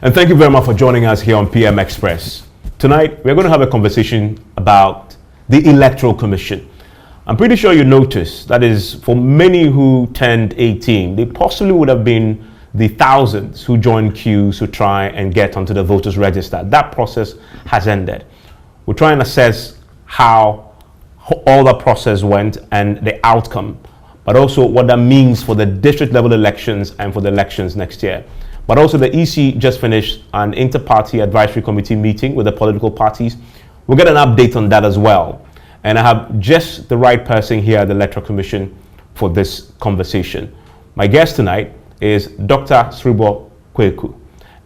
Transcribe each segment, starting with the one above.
And thank you very much for joining us here on PM Express. Tonight, we're going to have a conversation about the Electoral Commission. I'm pretty sure you noticed that is for many who turned 18, they possibly would have been the thousands who joined queues to try and get onto the voters register. That process has ended. We're trying to assess how all the process went and the outcome, but also what that means for the district level elections and for the elections next year. But also the EC just finished an inter-party advisory committee meeting with the political parties. We'll get an update on that as well. And I have just the right person here at the Electoral Commission for this conversation. My guest tonight is Dr. Serebour Quaicoe,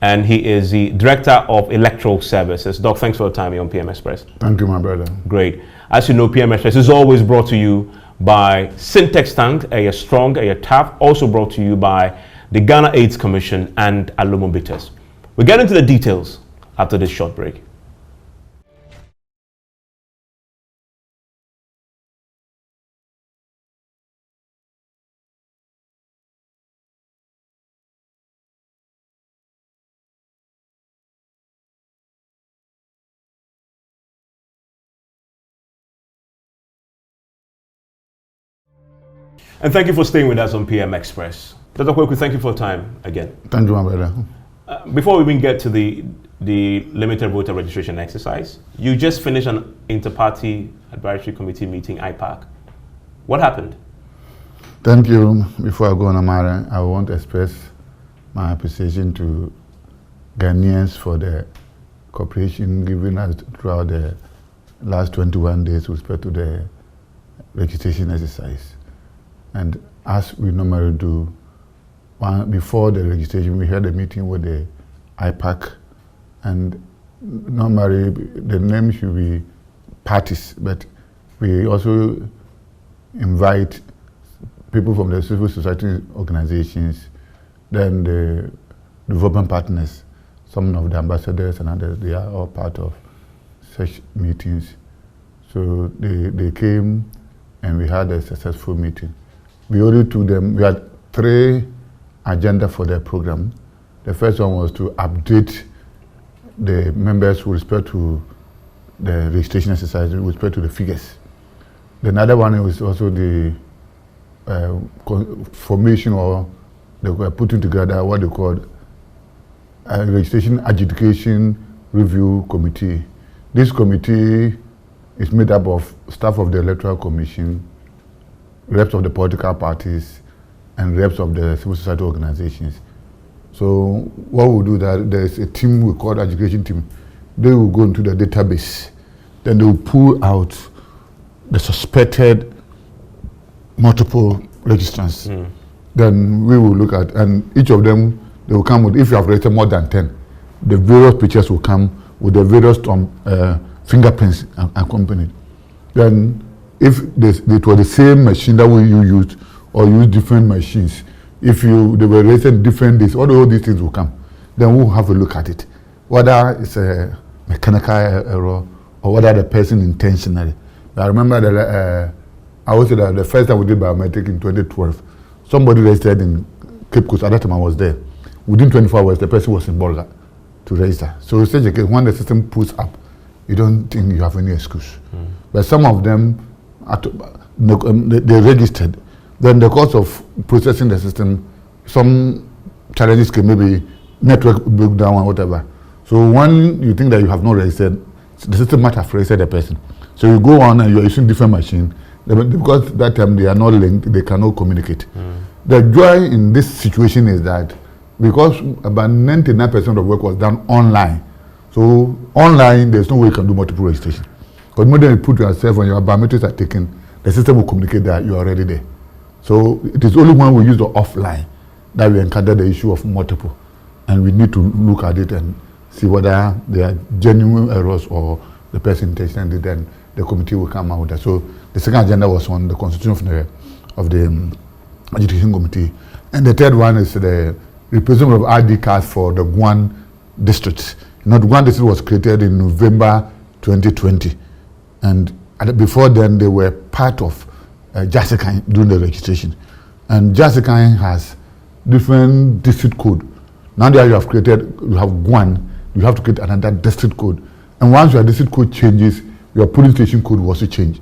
and he is the Director of Electoral Services. Doc, thanks for your time here on PM Express. Thank you, my brother. Great. As you know, PM Express is always brought to you by Syntex Tank, a strong, a tough, also brought to you by the Ghana AIDS Commission and Alumo Bitters. We'll get into the details after this short break. And thank you for staying with us on PM Express. Dr. Quaicoe, thank you for your time again. Thank you, my brother. Before we even get to the limited voter registration exercise, you just finished an inter-party advisory committee meeting, IPAC. What happened? Thank you. Before I go on, Amara, I want to express my appreciation to Ghanaians for the cooperation given us throughout the last 21 days with respect to the registration exercise. And as we normally do, before the registration, we had a meeting with the IPAC, and normally the name should be parties, but we also invite people from the civil society organizations, then the development partners, some of the ambassadors and others, they are all part of such meetings. So they came and we had a successful meeting. We ordered to them, we had 3 agendas for the program. The first one was to update the members with respect to the registration exercise, with respect to the figures. The other one was also the formation, or they were putting together what they called a registration adjudication review committee. This committee is made up of staff of the Electoral Commission, reps of the political parties, and reps of the civil society organizations. So what we'll do that there's a team we call the education team. They will go into the database, then they will pull out the suspected multiple registrants. Then we will look at, and each of them, they will come with, if you have registered more than 10, the various pictures will come with the various fingerprints accompanied. Then if it was the same machine that you used, or use different machines, if they were registered different days, all these things will come. Then we'll have a look at it. Whether it's a mechanical error or whether the person intentionally. I remember that I would say that the first time we did biometric in 2012, somebody registered in Cape Coast. At that time I was there. Within 24 hours, the person was in Bolga to register. So in such a case, when the system pulls up, you don't think you have any excuse. But some of them, they registered. Then the cost of processing the system, some challenges can, maybe network broke down or whatever. So when you think that you have not registered, the system might have registered the person. So you go on and you're using different machine, because that time they are not linked, they cannot communicate. The joy in this situation is that because about 99% of work was done online. So online, there's no way you can do multiple registration. Because when you put yourself when your biometrics are taken, the system will communicate that you are already there. So it is only when we use the offline that we encounter the issue of multiple. And we need to look at it and see whether there are genuine errors or the person intentionally, then the committee will come out with that. So the second agenda was on the constitution of the Education Committee. And the third one is the replacement of ID cards for the Guan district. The Guan district was created in November 2020. And before then, they were part of Jessica during the registration. And Jessica has different district code Now that you have Guan, you have to create another district code. And once your district code changes, your police station code will also change.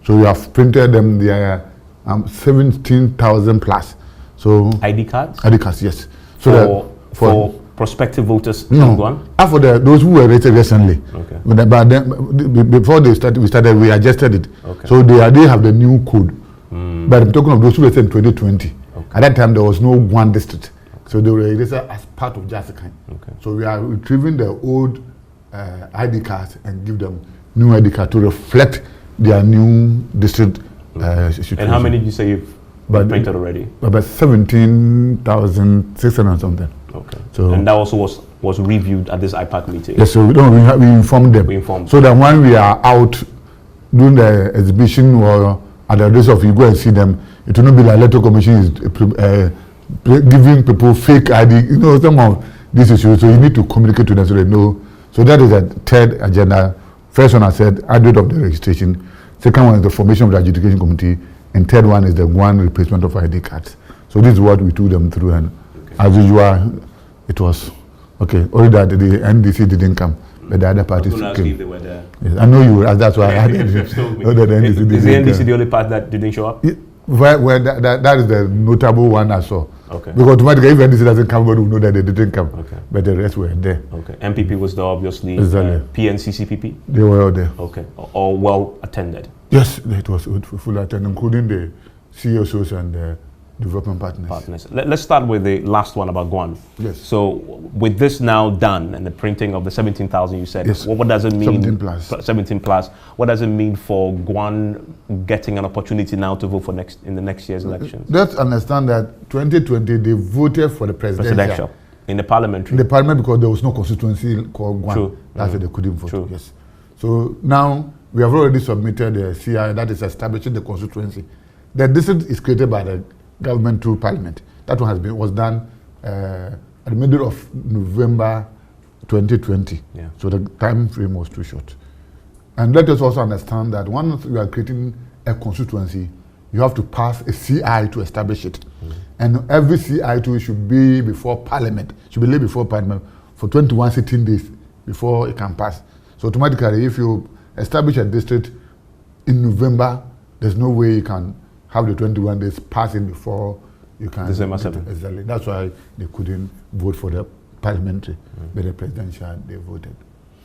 So you have printed them, they are 17,000 plus. So ID cards? ID cards, yes. So for prospective voters? No, for those who were rated recently. Okay. But then, before we started, we adjusted it. Okay. So they have the new code. But I'm talking of those who were in 2020. Okay. At that time, there was no one district. Okay. So they were registered as part of Jessica. Okay. So we are retrieving the old ID cards and give them new ID card to reflect their new district situation. And how many did you say you've printed already? About 17,600 something. Okay. So, and that also was reviewed at this IPAC meeting? Yes, so we informed them. So that when we are out doing the exhibition or at the address of you go and see them, it will not be like Electoral Commission is giving people fake ID, some of these issues. So you need to communicate to them so they know. So that is the third agenda. First one I said, audit of the registration. Second one is the formation of the adjudication committee. And third one is the one replacement of ID cards. So this is what we took them through. And as usual, it was okay. Only that the NDC didn't come, but the other parties came. Ask if they were there. Yes, I know you were. That's why I had Is the NDC the only part that didn't show up? That is the notable one I saw. Okay. Because automatically, if NDC doesn't come, we know that they didn't come. Okay. But the rest were there. Okay. MPP was there, obviously. Exactly. PNCCPP? They were all there. Okay. All well attended? Yes, it was full attended, including the CSOs and the development partners. Let's start with the last one about Guan. Yes. So with this now done and the printing of the 17,000 you said, yes. What does it mean? 17 plus. 17 plus. What does it mean for Guan getting an opportunity now to vote in the next year's elections? Let's understand that 2020 they voted for the presidential. In the parliamentary. In the parliament because there was no constituency called Guan. True. That's why they couldn't vote. True. Yes. So now we have already submitted the CI that is establishing the constituency. The district is created by the government through parliament. That one was done at the middle of November 2020. Yeah. So the time frame was too short. And let us also understand that once you are creating a constituency, you have to pass a CI to establish it. And every CI2 should be before parliament, should be laid before parliament for 21 sitting days before it can pass. So automatically, if you establish a district in November, there's no way you can have the 21 days passing before you can. December 7th. Exactly. That's why they couldn't vote for the parliamentary, but the presidential they voted.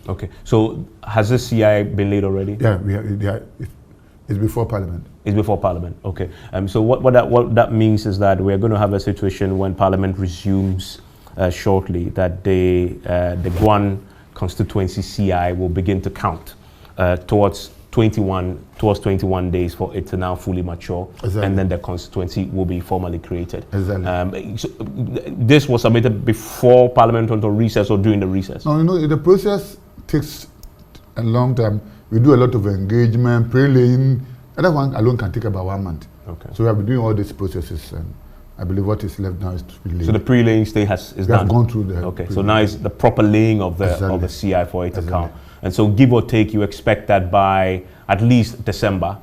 Okay. So has this CI been laid already? Yeah, it's before parliament. It's before parliament. Okay. So what that means is that we're going to have a situation when parliament resumes shortly that the Guan constituency CI will begin to count towards 21 days for it to now fully mature. Exactly. And then the constituency will be formally created. Exactly. So this was submitted before parliament went on recess or during the recess? No, the process takes a long time. We do a lot of engagement, pre-laying. That one alone can take about 1 month. Okay. So we have been doing all these processes, and I believe what is left now is to be laid. So the pre-laying stage is done? We have gone through the Okay, so now it's the proper laying of the CI for it to count. And so give or take, you expect that by at least December,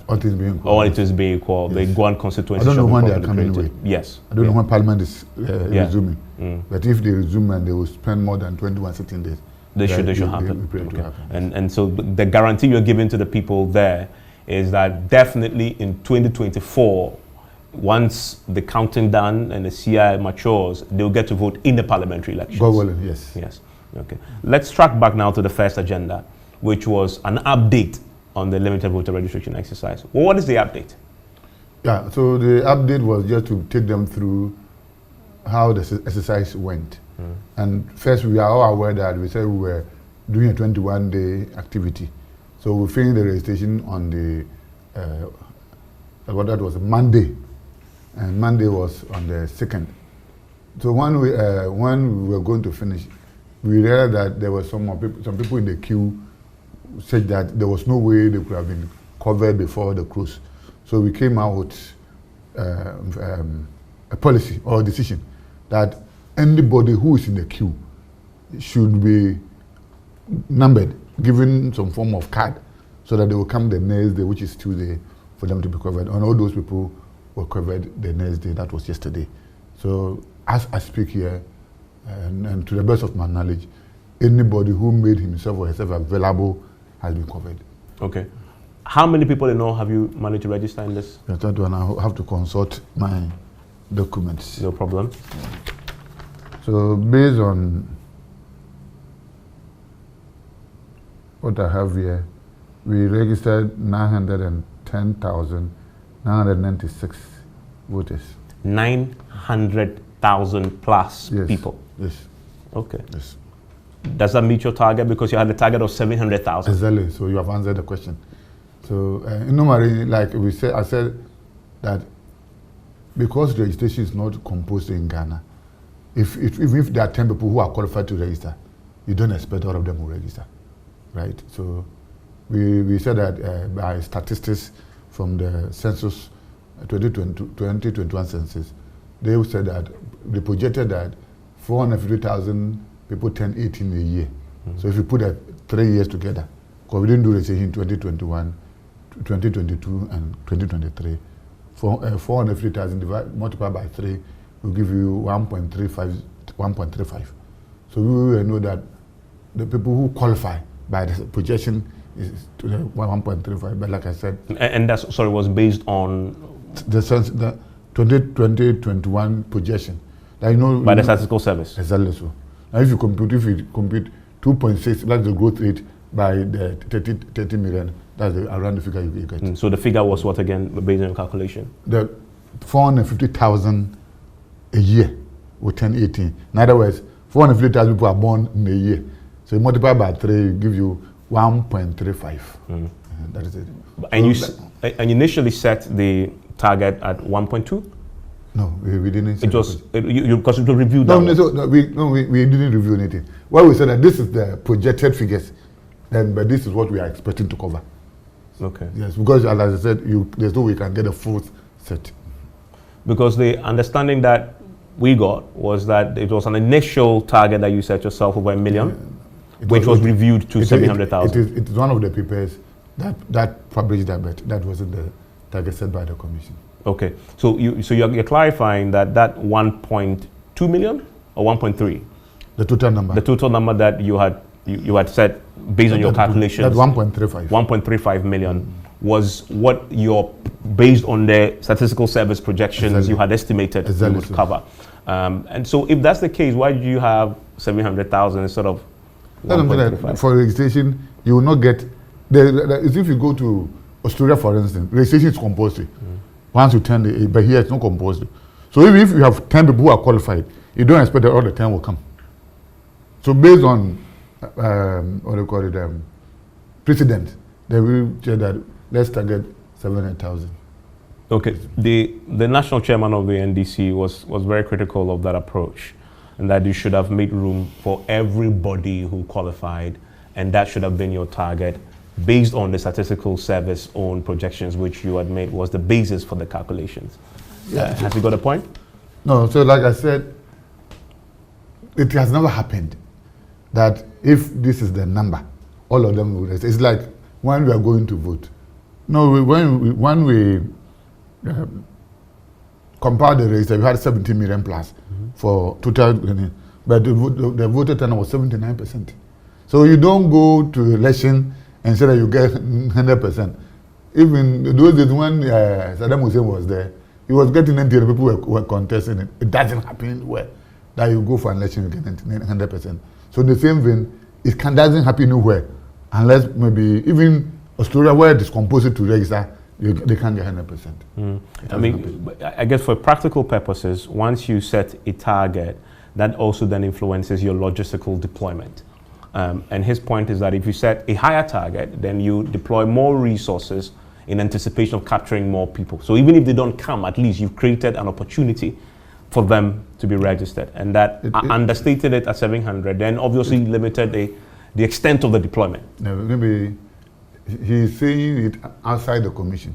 all things being equal. All it is being equal, yes. The Guan constituency. I don't know when they are coming anyway. Yes. I don't know when Parliament is resuming. But if they resume and they will spend more than 21 sitting days, they should happen. And so the guarantee you're giving to the people there is that definitely in 2024, once the counting done and the CI matures, they'll get to vote in the parliamentary elections. God willing, yes. Yes. Okay. Let's track back now to the first agenda, which was an update on the limited voter registration exercise. Well, what is the update? Yeah, so the update was just to take them through how the exercise went. And first, we are all aware that we said we were doing a 21-day activity. So we finished the registration on the, that was Monday, and Monday was on the 2nd. So when we were going to finish, we realized that there were some people in the queue said that there was no way they could have been covered before the close. So we came out with a policy or a decision that anybody who is in the queue should be numbered, given some form of card, so that they will come the next day, which is Tuesday, for them to be covered. And all those people were covered the next day. That was yesterday. So as I speak here, And to the best of my knowledge, anybody who made himself or herself available has been covered. Okay. How many people in all have you managed to register in this? That one I have to consult my documents. No problem. So based on what I have here, we registered 910,996 voters. 900,000 plus people? Yes. Okay. Yes. Does that meet your target? Because you had a target of 700,000. Exactly. So you have answered the question. So normally, like we said, I said that because registration is not compulsory in Ghana, if there are 10 people who are qualified to register, you don't expect all of them will register, right? So we said that by statistics from the census 2021 census, they said that they projected that 450,000 people turn 18 a year. So if you put that 3 years together, because we didn't do registration in 2021, 2022, and 2023, 450,000 multiplied by 3 will give you 1.35. So we will know that the people who qualify by the projection is to the 1.35. But like I said, and that's was based on the 2021 projection. That by the statistical service. Exactly so. Now if you compute 2.6, that's the growth rate by the 30 million. That's around the figure you get. So the figure was what again, based on your calculation? The 450,000 a year with 1018. In other words, 450,000 people are born in a year. So you multiply by 3, it gives you 1.35. That is it. And you initially set the target at 1.2? No, we didn't. It was because it was reviewed. We didn't review anything. Well, we said that this is the projected figures, but this is what we are expecting to cover. Okay. Yes, because as I said, there's no way you can get a full set. Because the understanding that we got was that it was an initial target that you set yourself over 1 million, which was reviewed to 700,000. It is one of the papers that published that, but that wasn't the target set by the commission. Okay, so you're clarifying that 1.2 million or 1.3? The total number. The total number that you had set based on your calculations. That 1.35. 1.35 million was what based on the statistical service projections you had estimated you would cover. And so if that's the case, why do you have 700,000 instead of 1.35? For registration, you will not get, if you go to Australia, for instance, registration is compulsory. Once you turn the age, but here it's not compulsory. So if you have 10 people who are qualified, you don't expect that all the 10 will come. So based on what do you call it, precedent, they will say that let's target 700,000. Okay, the national chairman of the NDC was very critical of that approach, and that you should have made room for everybody who qualified, and that should have been your target, based on the statistical service own projections, which you had made was the basis for the calculations. Yeah. Has he got a point? No, so like I said, it has never happened that if this is the number, all of them will rest. It's like when we are going to vote. No, when we compiled the register, we had 70 million plus for total, but the voter turnout was 79%. So you don't go to election and say that you get 100%. Even those days when Saddam Hussein was there, he was getting 90%, people were contesting it. It doesn't happen anywhere that you go for an election, you get 100%. So the same thing, doesn't happen anywhere unless maybe even Australia, where it is compulsory to register, they can't get 100%. I mean, I guess for practical purposes, once you set a target, that also then influences your logistical deployment. And his point is that if you set a higher target, then you deploy more resources in anticipation of capturing more people. So even if they don't come, at least you've created an opportunity for them to be registered. And that understated it at 700, then obviously limited the extent of the deployment. No, maybe he's saying it outside the commission.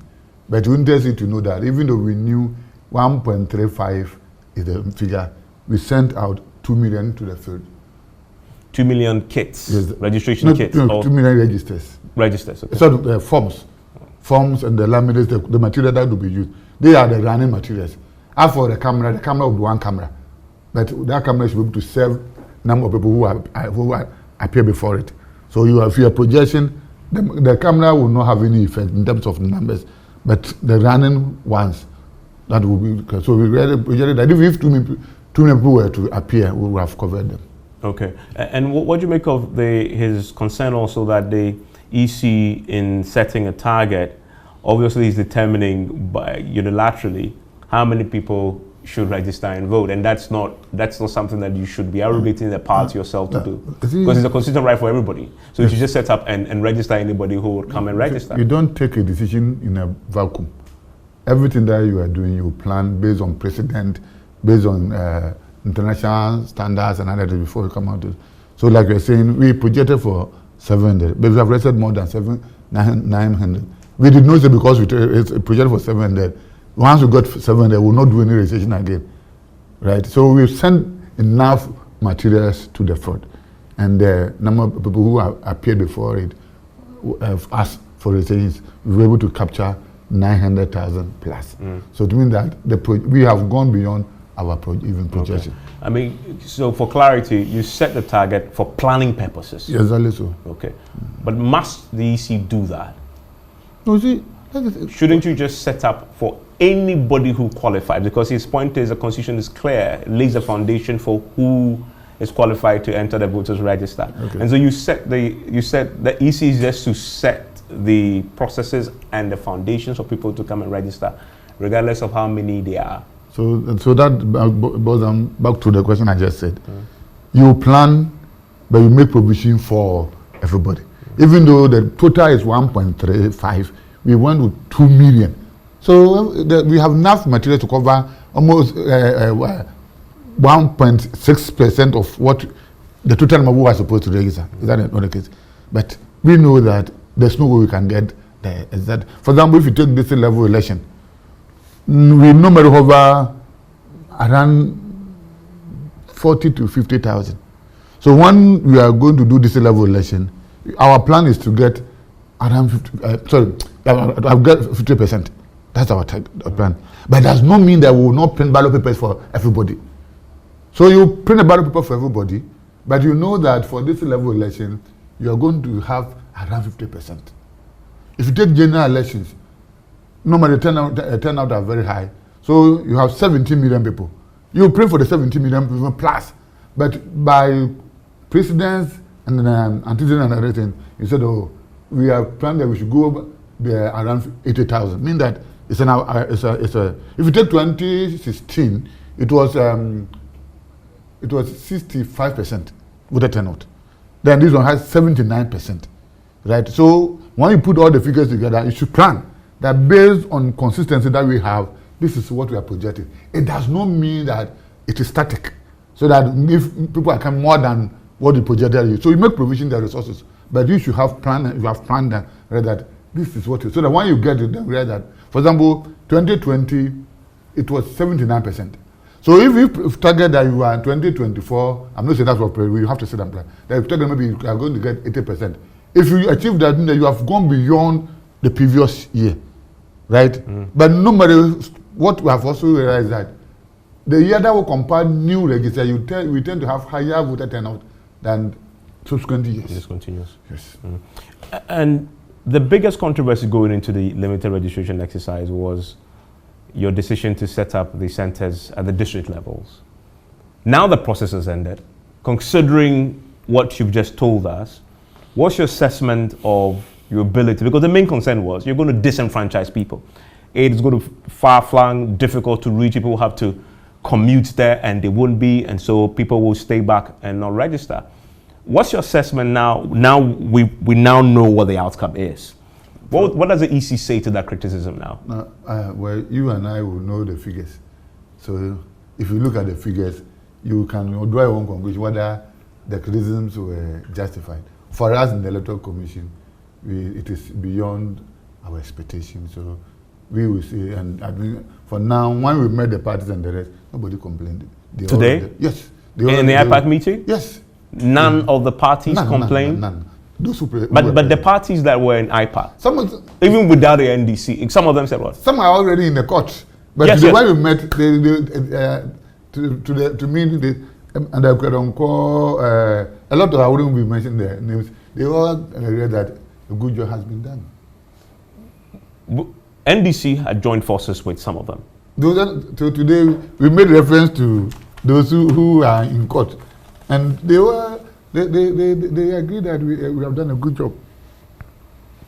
But we wanted you to know that even though we knew 1.35 is the figure, we sent out 2 million to the field. 2 million kits, yes, registration kits? No, 2 million registers. Registers, okay. So the forms and the laminates, the material that will be used, they are the running materials. As for the camera will be one camera. but that camera should be able to serve number of people who appear before it. So if you are projection, the camera will not have any effect in terms of numbers, but the running ones, that will be. So we really projected that if too many people were to appear, we would have covered them. Okay. And what do you make of his concern also that the EC, in setting a target, obviously is determining unilaterally how many people should register and vote, and that's not something that you should be arrogating the power to yourself to do, because it's a constitutional right for everybody. So you should just set up and register anybody who would come and register. You don't take a decision in a vacuum. Everything that you are doing, you plan based on precedent, based on international standards and other things before you come out. So like you're saying, we projected for 700, but we have registered more than 900. We did not say because we projected for 700. Once we got 700, we will not do any registration again, right? So we've sent enough materials to the fraud, and the number of people who appeared before it have asked for registrations, we were able to capture 900,000 plus. So it means that we have gone beyond our projection. Okay. I mean, so for clarity, you set the target for planning purposes. Yes, exactly so. Okay, but must the EC do that? No, see, shouldn't you just set up for anybody who qualifies? Because his point is the constitution is clear, it lays the foundation for who is qualified to enter the voters register. Okay. And so you said the EC is just to set the processes and the foundations for people to come and register, regardless of how many there are. So that boils back to the question I just said. You plan, but you make provision for everybody. Even though the total is 1.35, we went with 2 million. So we have enough material to cover almost 1.6% of what the total number who are supposed to register. Is that not the case? But we know that there's no way we can get there. Is that, for example, if you take this level election, we normally hover around 40 to 50,000. So when we are going to do this level election, our plan is to get around 50%. That's our plan. But it does not mean that we will not print ballot papers for everybody. So you print a ballot paper for everybody, but you know that for this level election, you are going to have around 50%. If you take general elections, normally the turnout are very high. So you have 17 million people. You print for the 17 million people plus, but by precedence and antecedent and everything, you said, oh, we have planned that we should go there around 80,000. Mean that if you take 2016, it was 65% with the turnout. Then this one has 79%, right? So when you put all the figures together, you should plan that based on consistency that we have, this is what we are projecting. It does not mean that it is static, so that if people are coming more than what you projected, so you make provision the resources, but you should have planned. You have planned that this is what you. So that when you get it, then realize that, for example, 2020, it was 79%. So if you target that you are in 2024, I'm not saying that's what we have to sit and plan. That if target maybe you are going to get 80%. If you achieve that, then you have gone beyond the previous year, right? But no matter what we have also realized that the year that we compare new register, we tend to have higher voter turnout than subsequent years. This continues. Yes. And the biggest controversy going into the limited registration exercise was your decision to set up the centers at the district levels. Now the process has ended. Considering what you've just told us, what's your assessment of your ability? Because the main concern was you're going to disenfranchise people. It's going to far-flung, difficult to reach. People will have to commute there and they won't be, and so people will stay back and not register. What's your assessment now? Now we now know what the outcome is. What does the EC say to that criticism now? Well, you and I will know the figures. So if you look at the figures, you can draw your own conclusion whether the criticisms were justified. For us in the Electoral Commission, it is beyond our expectations. So we will see, and I mean, for now, when we met the parties and the rest, nobody complained. Today? Yes. In the IPAC meeting? Yes. None of the parties complained? None. Those who but the parties that were in IPAC, even without the NDC, some of them said what? Some are already in the court. But yes, the way we met, to me, and I could call a lot of, I wouldn't be mentioning their names. They all agree that a good job has been done. NDC had joined forces with some of them. So today we made reference to those who are in court, and they agree that we have done a good job.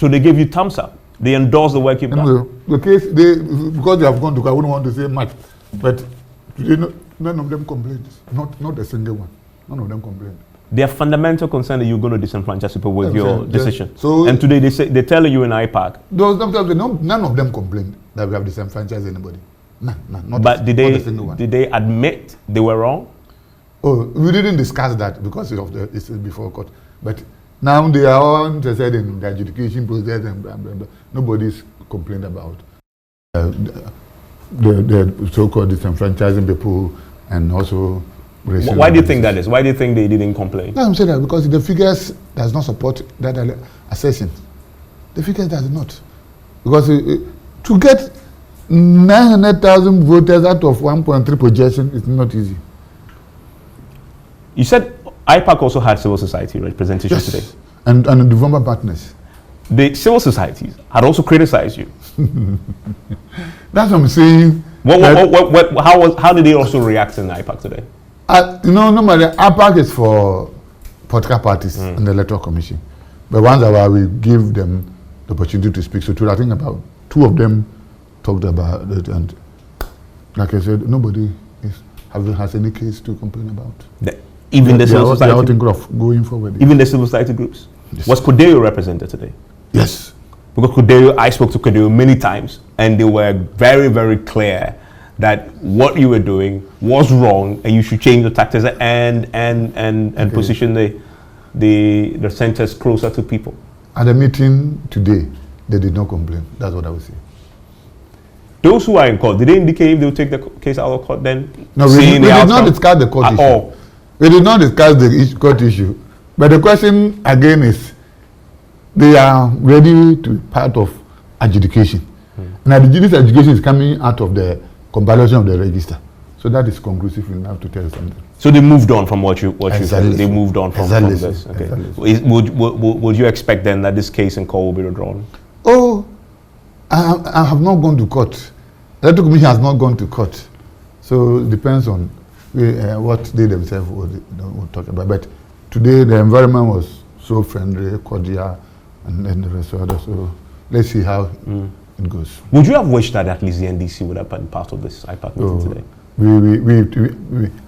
So they gave you thumbs up. They endorsed the work you've done. The case, because they have gone to court, I wouldn't want to say much, but today none of them complained. Not a single one. None of them complained. Their fundamental concern that you're going to disenfranchise people with your decision. So, and today they're telling you in IPAC. None of them complained that we have disenfranchised anybody. None. But did they admit they were wrong? Oh, we didn't discuss that because of it's before court. But now they are all interested in the adjudication process and blah, blah, blah. Nobody's complained about the so-called disenfranchising people and also. Why do you think that is? Why do you think they didn't complain? No, I'm saying that because the figures does not support that assertion. The figures does not. Because to get 900,000 voters out of 1.3 projection is not easy. You said IPAC also had civil society representation today. And the November partners. The civil societies had also criticized you. That's what I'm saying. How did they also react in IPAC today? Normally IPAC is for political parties and the Electoral Commission. But once in a while we give them the opportunity to speak. So I think about 2 of them talked about it, and like I said, nobody has any case to complain about. Even the civil society? They are thinking of going forward. Even the civil society groups? Yes. Was Quaicoe represented today? Yes. Because Quaicoe, I spoke to Quaicoe many times, and they were very, very clear that what you were doing was wrong, and you should change the tactics and position the centers closer to people. At the meeting today, they did not complain. That's what I would say. Those who are in court, did they indicate if they will take the case out of court then? No, we did not discuss the court issue. All. We did not discuss the court issue. But the question again is, they are ready to be part of adjudication. Now, this adjudication is coming out of the compilation of the register. So that is conclusive enough to tell you something. So they moved on from what you said. They moved on from this. Okay. Exactly. Would you expect then that this case in court will be withdrawn? Oh, I have not gone to court. The Electoral Commission has not gone to court. So it depends on what they themselves will talk about. But today the environment was so friendly, cordial, and then the rest of it. So let's see how it goes. Would you have wished that at least the NDC would have been part of this IPAC meeting today?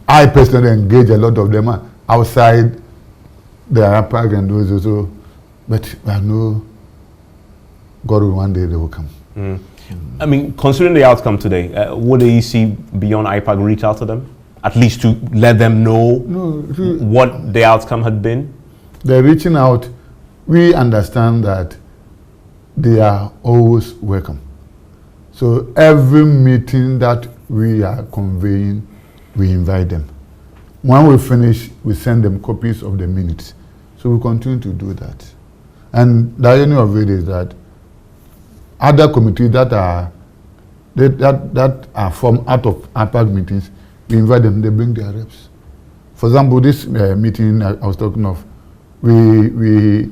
I personally engage a lot of them outside the IPAC and those also, but I know God will one day they will come. I mean, considering the outcome today, would the EC beyond IPAC reach out to them, at least to let them know what the outcome had been? They're reaching out. We understand that they are always welcome. So every meeting that we are conveying, we invite them. When we finish, we send them copies of the minutes. So we continue to do that. And the irony of it is that other committees that are formed out of IPAC meetings, we invite them, they bring their reps. For example, this meeting I was talking of, we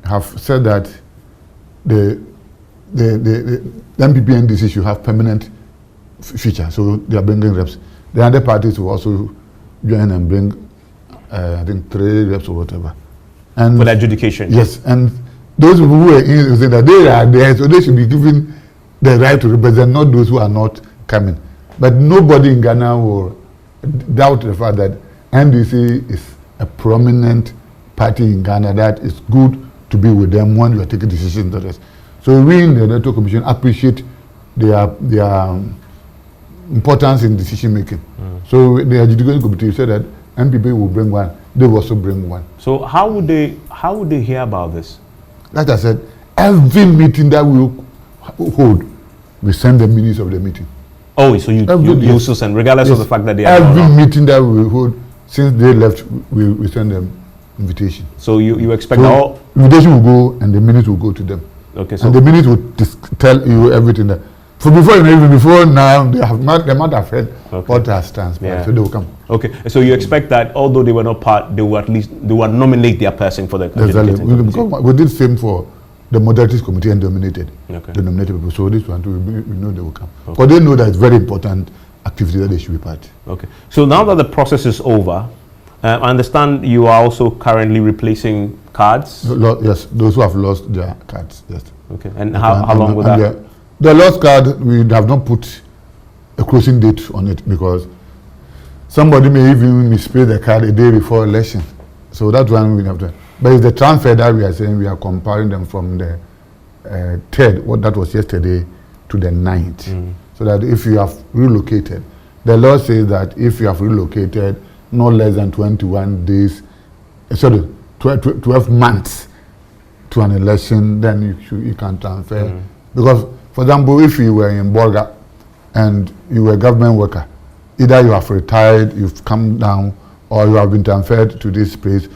have said that the MPP and NDC should have permanent feature, so they are bringing reps. The other parties will also join and bring, I think, 3 reps or whatever. And for the adjudication? Yes, and those who were in saying that they are there, so they should be given the right to represent, not those who are not coming. But nobody in Ghana will doubt the fact that NDC is a prominent party in Ghana that is good to be with them when you are taking decisions. So we in the Electoral Commission appreciate their importance in decision making. So the adjudication committee said that MPP will bring one, they will also bring one. So how would they hear about this? Like I said, every meeting that we hold, we send the minutes of the meeting. Oh, so you also send, regardless of the fact that they are every meeting that we hold since they left, we send them invitation. So you expect invitation will go and the minutes will go to them. Okay. So and the minutes will tell you everything that For before, even before now, they might have heard what has transpired, so they will come. Okay, so you expect that although they were not part, they will nominate their person for the exactly. We did the same for the modalities committee and dominated the nominated people. So this one, we know they will come. Because they know that it's very important activity that they should be part. Okay, so now that the process is over, I understand you are also currently replacing cards? Yes, those who have lost their cards, yes. Okay, and how long will that? The lost card, we have not put a closing date on it because somebody may even misplay the card a day before election. So that's one we have done. But it's the transfer that we are saying we are comparing them from the 3rd, what that was yesterday, to the 9th. So that if you have relocated, the law says that if you have relocated no less than 21 days, 12 months to an election, then you can transfer. Because, for example, if you were in Bolga and you were a government worker, either you have retired, you've come down, or you have been transferred to this place,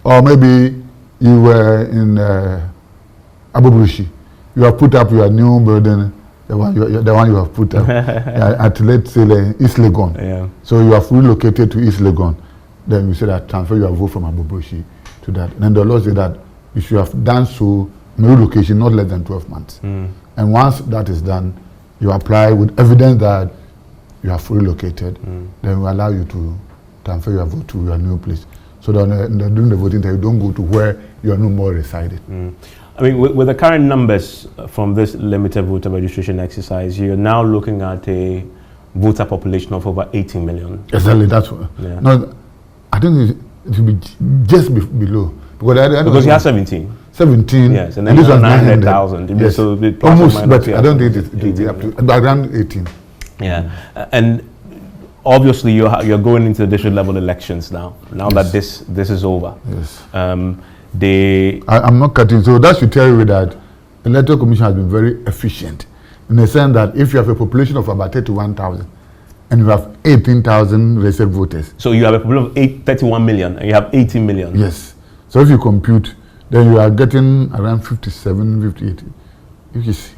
or maybe you were in Abubrushi, you have put up your new building, the one you have put up at, let's say, East Legon. So you have relocated to East Legon. Then we say that transfer your vote from Abubrushi to that. And then the law says that you should have done so relocation not less than 12 months. And once that is done, you apply with evidence that you have relocated, then we allow you to transfer your vote to your new place. So that during the voting time, you don't go to where you are no more resided. I mean, with the current numbers from this limited voter registration exercise, you're now looking at a voter population of over 18 million. Exactly, that's what. No, I think it will be just below. Because you have 17. 17. Yes, and then this was 900,000. Yes. So almost, but I don't think it will be up to around 18. Yeah, and obviously you're going into the district level elections now. Now that this is over. Yes. I'm not cutting. So that should tell you that the Electoral Commission has been very efficient in the sense that if you have a population of about 31,000 and you have 18,000 registered voters. So you have a population of 31 million and you have 18 million. Yes. So if you compute, then you are getting around 57, 58. Which is,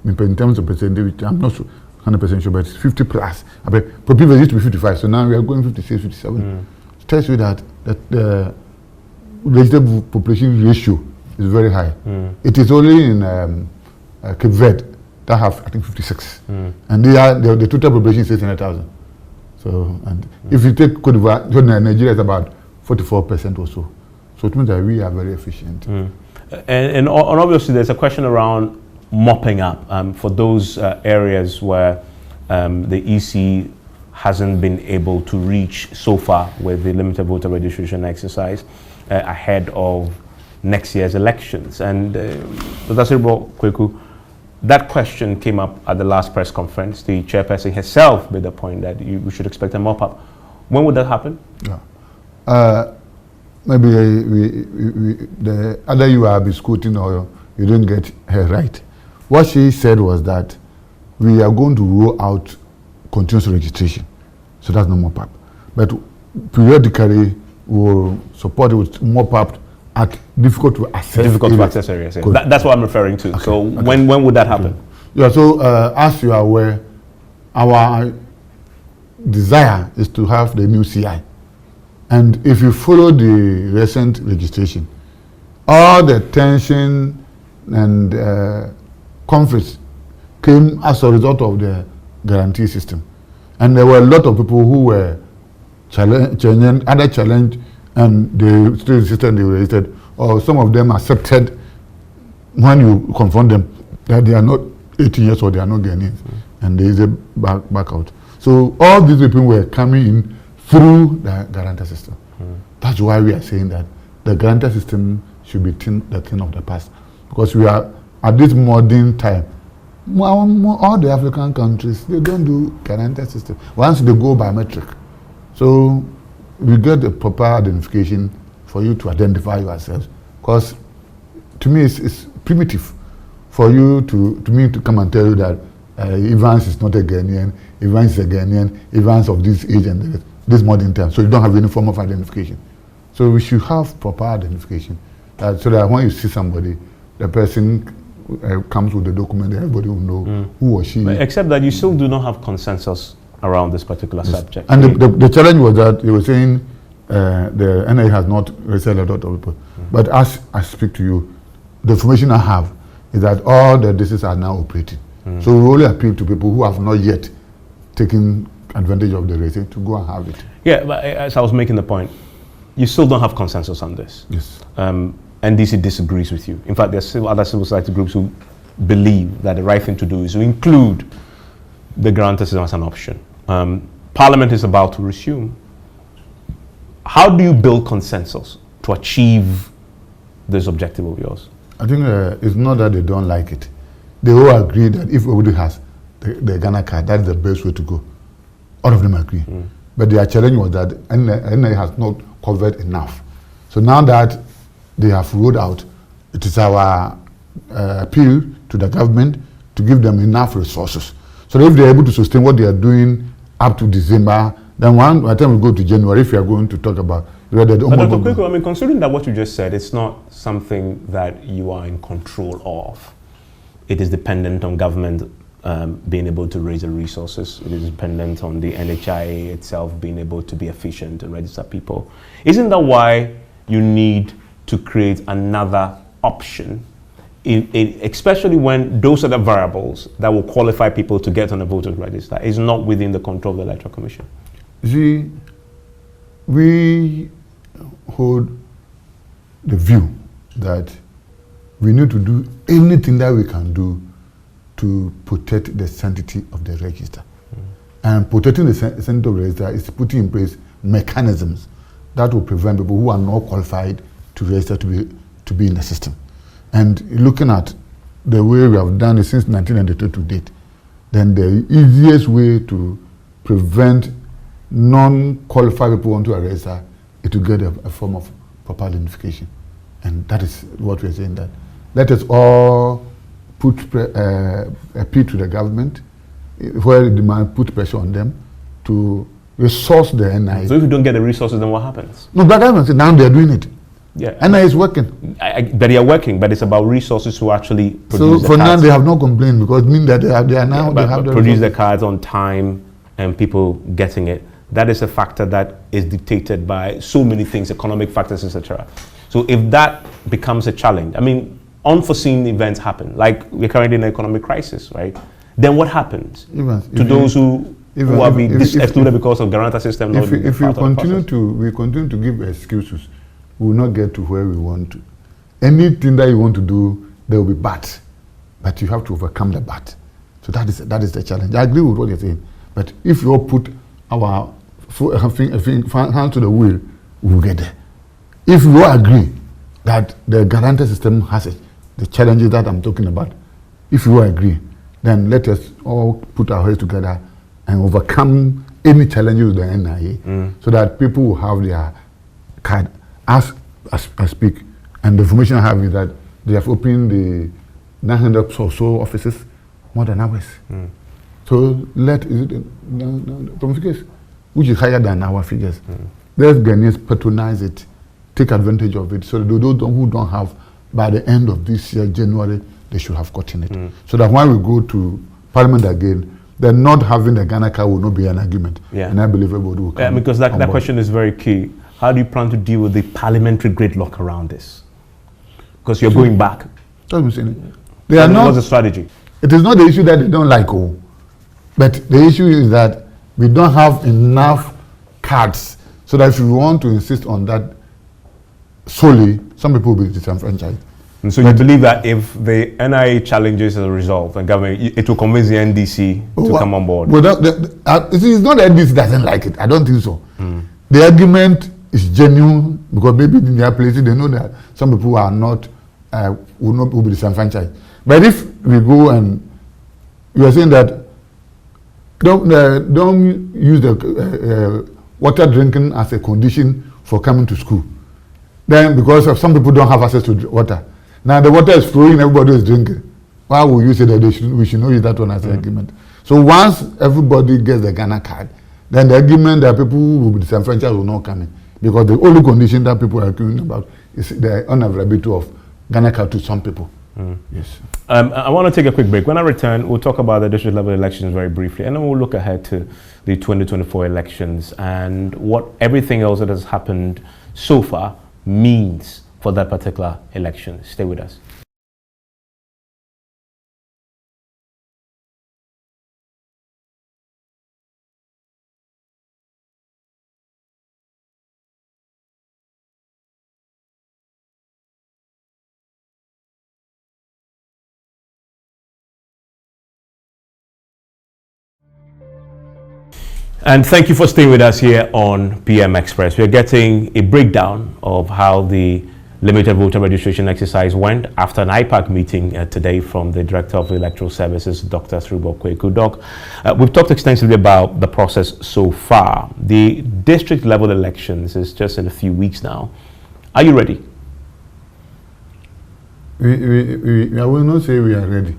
in terms of percentage, I'm not sure, 100% sure, but it's 50 plus. For people, it used to be 55, so now we are going 56, 57. It tells you that the registered population ratio is very high. It is only in Cape Verde that have, I think, 56. And the total population is 800,000. So, and if you take Cote d'Ivoire, Nigeria is about 44% or so. So it means that we are very efficient. And obviously there's a question around mopping up for those areas where the EC hasn't been able to reach so far with the limited voter registration exercise ahead of next year's elections. And Dr. Serebour Quaicoe, that question came up at the last press conference. The chairperson herself made the point that we should expect a mop-up. When would that happen? Maybe the other you are biscuiting or you didn't get her right. What she said was that we are going to roll out continuous registration. So that's no mop-up. But periodically we'll support it with mop-up at difficult to access areas. That's what I'm referring to. Okay. So when would that happen? Yeah, so as you are aware, our desire is to have the new CI. And if you follow the recent registration, all the tension and conflicts came as a result of the guarantee system. And there were a lot of people who were challenged, and they still insisted they were registered, or some of them accepted when you confront them that they are not 18 years or they are not Ghanaians, and they say back out. So all these people were coming in through the guarantor system. That's why we are saying that the guarantor system should be the thing of the past, because we are at this modern time. All the African countries, they don't do guarantor system. Once they go biometric, so we get a proper identification for you to identify yourselves. Because to me, it's primitive for you to come and tell you that Evans is not a Ghanaian, Evans is a Ghanaian, Evans of this age and this modern time. So you don't have any form of identification. So we should have proper identification so that when you see somebody, the person comes with the document, everybody will know who or she. Except that you still do not have consensus around this particular subject. And the challenge was that they were saying the NIA has not registered a lot of people. But as I speak to you, the information I have is that all the districts are now operating. So we only appeal to people who have not yet taken advantage of the registration to go and have it. Yeah, but as I was making the point, you still don't have consensus on this. Yes. NDC disagrees with you. In fact, there are other civil society groups who believe that the right thing to do is to include the guarantor system as an option. Parliament is about to resume. How do you build consensus to achieve this objective of yours? I think it's not that they don't like it. They all agree that if everybody has the Ghana card, that's the best way to go. All of them agree. But their challenge was that NIA has not covered enough. So now that they have rolled out, it is our appeal to the government to give them enough resources. So if they're able to sustain what they are doing up to December, then by the time we go to January, if we are going to talk about whether the Dr. Quaicoe, I mean, considering that what you just said, it's not something that you are in control of. It is dependent on government being able to raise the resources. It is dependent on the NHIA itself being able to be efficient and register people. Isn't that why you need to create another option, especially when those other variables that will qualify people to get on a voter register is not within the control of the Electoral Commission? See, we hold the view that we need to do anything that we can do to protect the sanctity of the register. And protecting the sanctity of the register is putting in place mechanisms that will prevent people who are not qualified to register to be in the system. And looking at the way we have done it since 1992 to date, then the easiest way to prevent non-qualified people onto a register is to get a form of proper identification. And that is what we're saying, that let us all put appeal to the government where the demand put pressure on them to resource the NIA. So if you don't get the resources, then what happens? No, but now they're doing it. Yeah, NIA is working. But they are working, but it's about resources to actually produce so the for cards. now they have not complained because it means that they are now they have the produce resources. the cards on time and people getting it. That is a factor that is dictated by so many things, economic factors, etc. So if that becomes a challenge, I mean, unforeseen events happen, like we're currently in an economic crisis, right? Then what happens to those who have been excluded because of guarantor system? If we continue to give excuses, we will not get to where we want to. Anything that you want to do, there will be bad, but you have to overcome the bad. So that is the challenge. I agree with what you're saying, but if you all put our hand to the wheel, we will get there. If we all agree that the guarantor system has it, the challenges that I'm talking about, if we all agree, then let us all put our heads together and overcome any challenges with the NIA so that people will have their card. As I speak, and the information I have is that they have opened the 900 or so offices more than ours. So from figures which is higher than our figures. Let's Ghanaians patronize it, take advantage of it, so that those who don't have, by the end of this year, January, they should have gotten it. So that when we go to Parliament again, then not having the Ghana card will not be an argument. And I believe everybody will come. Yeah, because that question is very key. How do you plan to deal with the parliamentary gridlock around this? Because you're going back. That's what I'm saying. They are not. What's the strategy? It is not the issue that they don't like, but the issue is that we don't have enough cards, so that if we want to insist on that solely, some people will be disenfranchised. And so you believe that if the NIA challenges are resolved, the government, it will convince the NDC to come on board? Well, it's not that NDC doesn't like it. I don't think so. The argument is genuine because maybe in their places they know that some people are not will be disenfranchised. But if we go and you are saying that don't use the water drinking as a condition for coming to school, then because of some people don't have access to water. Now the water is flowing, everybody is drinking. Why would you say that we should not use that one as an argument? So once everybody gets the Ghana card, then the argument that people will be disenfranchised will not come in. Because the only condition that people are arguing about is the unavailability of Ghana card to some people. Yes. I want to take a quick break. When I return, we'll talk about the district level elections very briefly, and then we'll look ahead to the 2024 elections and what everything else that has happened so far means for that particular election. Stay with us. And thank you for staying with us here on PM Express. We're getting a breakdown of how the limited voter registration exercise went after an IPAC meeting today from the Director of Electoral Services, Dr. Serebour Quaicoe. Doc, we've talked extensively about the process so far. The district level elections is just in a few weeks now. Are you ready? I will not say we are ready,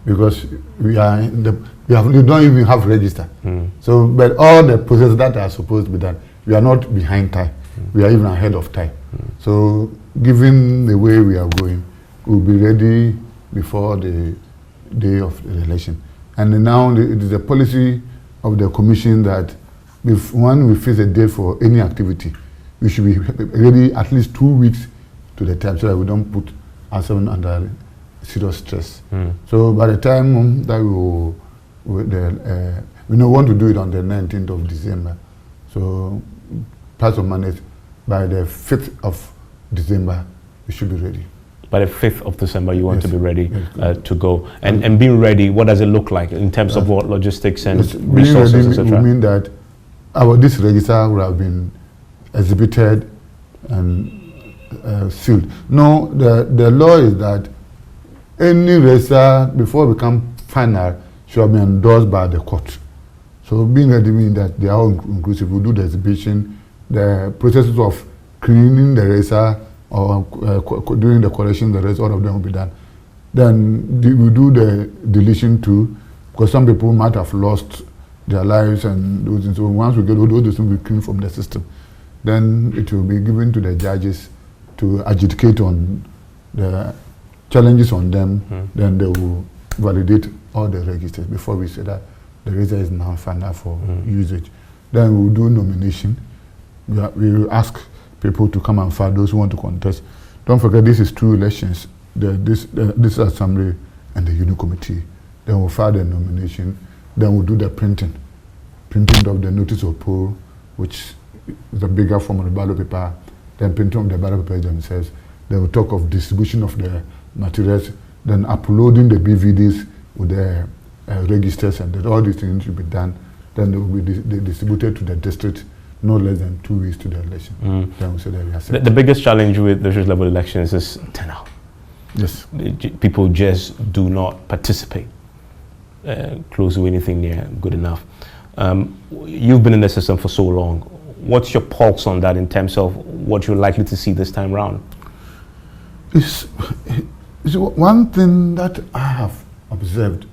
because we are in the, we don't even have register. So, but all the processes that are supposed to be done, we are not behind time. We are even ahead of time. So, given the way we are going, we'll be ready before the day of the election. And now it is the policy of the commission that when we fix a date for any activity, we should be ready at least 2 weeks to the time, so that we don't put ourselves under serious stress. So by the time that we want to do it on the 19th of December. So plus or minus by the 5th of December, we should be ready. By the 5th of December, you want to be ready to go. And being ready, what does it look like in terms of what logistics and resources, etc.? We mean that this register will have been exhibited and sealed. No, the law is that any register, before it becomes final, should have been endorsed by the court. So being ready means that they are all inclusive. We do the exhibition, the processes of cleaning the register or doing the correction, the rest, all of them will be done. Then we do the deletion too, because some people might have lost their lives and those things. So once we get all those things, we clean from the system. Then it will be given to the judges to adjudicate on the challenges on them. Then they will validate all the registers before we say that the register is now final for usage. Then we will do nomination. We will ask people to come and file, those who want to contest. Don't forget, this is 2 elections, this assembly and the unit committee. Then we'll file the nomination. Then we'll do the printing of the notice of poll, which is a bigger form of the ballot paper. Then printing of the ballot papers themselves. Then we'll talk of distribution of the materials, then uploading the BVDs with the registers, and all these things should be done. Then they will be distributed to the district no less than 2 weeks to the election. Then we say that we are set. The biggest challenge with the district level elections is turnout. Yes. People just do not participate close to anything near good enough. You've been in the system for so long. What's your pulse on that in terms of what you're likely to see this time round? It's one thing that I have observed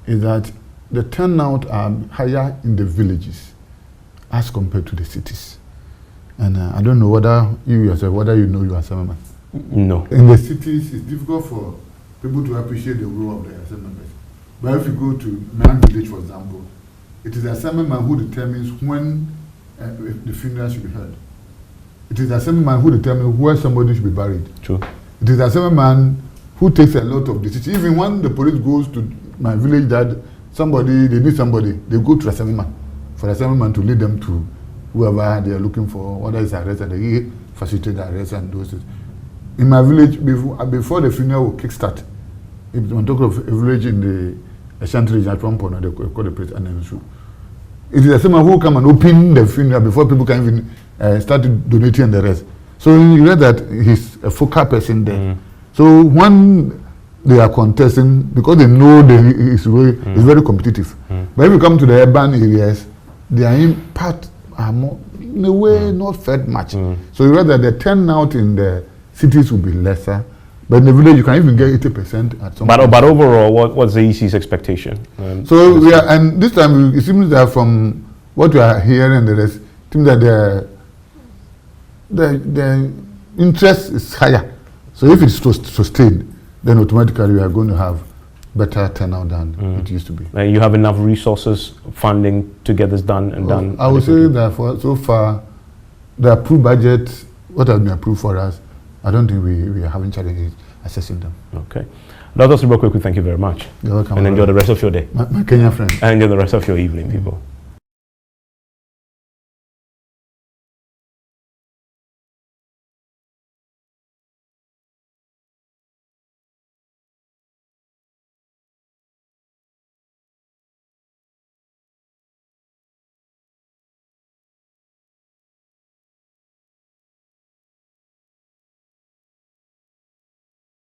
is that the turnout are higher in the villages as compared to the cities. And I don't know whether you yourself, whether you know your assemblyman. No. In the cities, it's difficult for people to appreciate the role of the assemblyman. But if you go to Man Village, for example, it is the assemblyman who determines when the funeral should be held. It is the assemblyman who determines where somebody should be buried. True. It is the assemblyman who takes a lot of decisions. Even when the police goes to my village that they need somebody, they go to the assemblyman for the assemblyman to lead them to whoever they are looking for, whether it's arrested, they facilitate the arrest and those things. In my village, before the funeral will kickstart, on top of a village in the Ashanti region at one point, they call the place, and then it is someone who come and open the funeral before people can even start donating the rest. So you read that he's a focal person there. So when they are contesting, because they know it's very competitive. But if you come to the urban areas, their impact are more, in a way, not felt much. So you read that the turnout in the cities will be lesser. But in the village, you can even get 80% at some point. But overall, what's the EC's expectation? So we are, and this time it seems that from what we are hearing, the rest, it seems that the interest is higher. So if it's sustained, then automatically we are going to have better turnout than it used to be. You have enough resources, funding to get this done and done? I would say that so far, the approved budget, what has been approved for us, I don't think we are having challenges assessing them. Okay. Dr. Serebour Quaicoe, thank you very much. You're welcome. And enjoy the rest of your day. My Kenyan friend. And enjoy the rest of your evening, people.